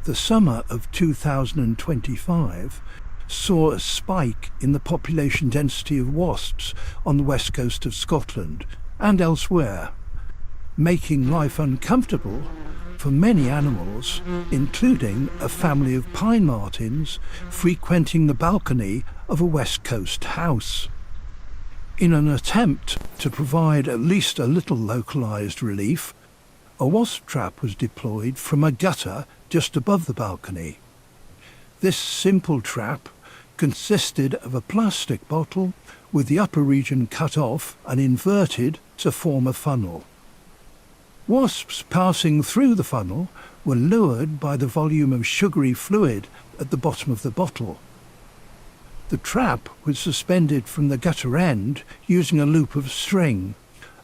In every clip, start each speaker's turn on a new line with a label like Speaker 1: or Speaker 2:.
Speaker 1: The summer of 2025 saw a spike in the population density of wasps on the west coast of Scotland and elsewhere, making life uncomfortable for many animals, including a family of pine martens frequenting the balcony of a west coast house. In an attempt to provide at least a little localised relief, a wasp trap was deployed from a gutter just above the balcony. This simple trap consisted of a plastic bottle with the upper region cut off and inverted to form a funnel. Wasps passing through the funnel were lured by the volume of sugary fluid at the bottom of the bottle. The trap was suspended from the gutter end using a loop of string,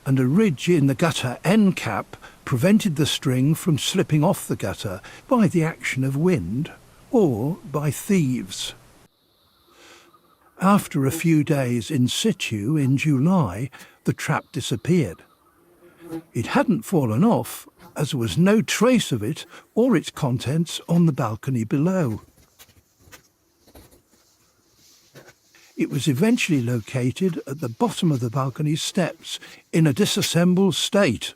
Speaker 1: and a ridge in the gutter end cap prevented the string from slipping off the gutter by the action of wind or by thieves. After a few days in situ in July, the trap disappeared. It hadn't fallen off, as there was no trace of it or its contents on the balcony below. It was eventually located at the bottom of the balcony steps in a disassembled state,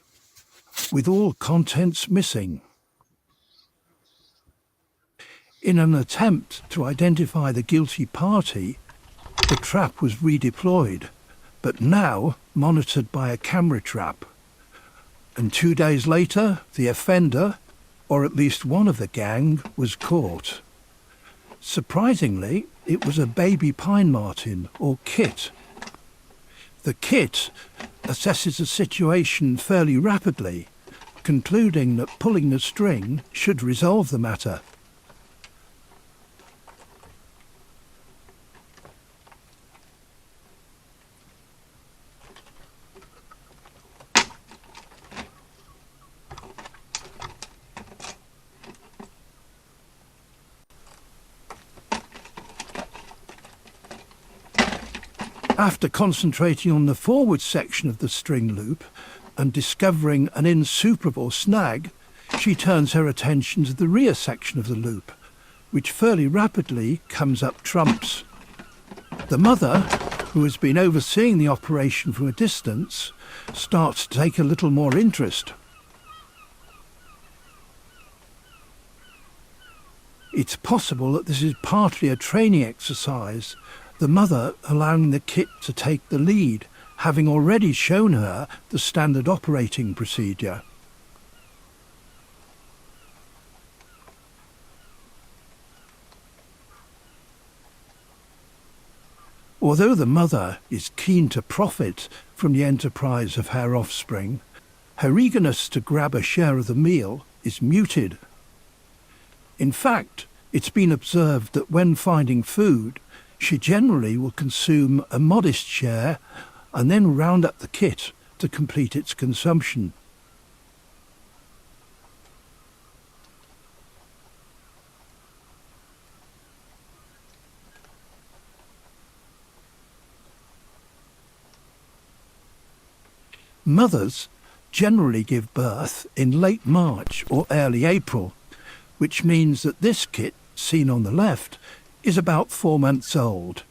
Speaker 1: with all contents missing. In an attempt to identify the guilty party, the trap was redeployed, but now monitored by a camera trap. And 2 days later, the offender, or at least one of the gang, was caught. Surprisingly, it was a baby pine marten, or kit. The kit assesses the situation fairly rapidly, concluding that pulling the string should resolve the matter. After concentrating on the forward section of the string loop and discovering an insuperable snag, she turns her attention to the rear section of the loop, which fairly rapidly comes up trumps. The mother, who has been overseeing the operation from a distance, starts to take a little more interest. It's possible that this is partly a training exercise, the mother allowing the kit to take the lead, having already shown her the standard operating procedure. Although the mother is keen to profit from the enterprise of her offspring, her eagerness to grab a share of the meal is muted. In fact, it's been observed that when finding food, she generally will consume a modest share and then round up the kit to complete its consumption. Mothers generally give birth in late March or early April, which means that this kit, seen on the left, is about 4 months old.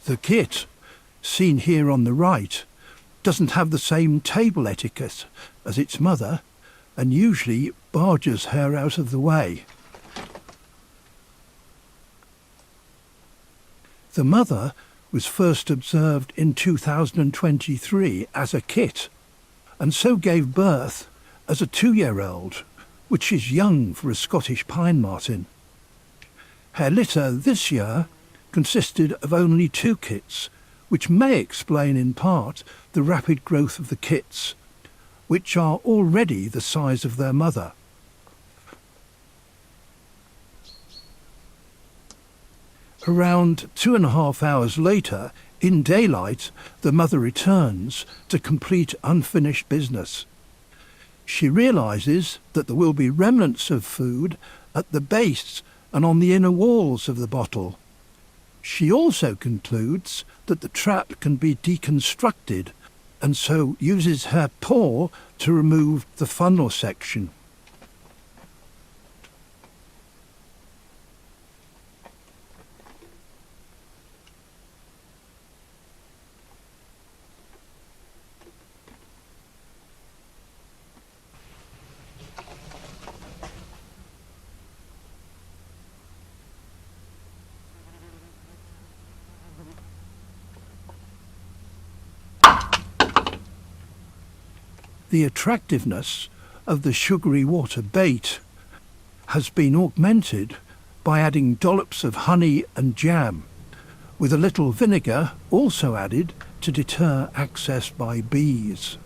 Speaker 1: The kit, seen here on the right, doesn't have the same table etiquette as its mother and usually barges her out of the way. The mother was first observed in 2023 as a kit, and so gave birth as a 2-year-old, which is young for a Scottish pine marten. Her litter this year consisted of only 2 kits, which may explain in part the rapid growth of the kits, which are already the size of their mother. Around 2.5 hours later, in daylight, the mother returns to complete unfinished business. She realises that there will be remnants of food at the base and on the inner walls of the bottle. She also concludes that the trap can be deconstructed, and so uses her paw to remove the funnel section. The attractiveness of the sugary water bait has been augmented by adding dollops of honey and jam, with a little vinegar also added to deter access by bees.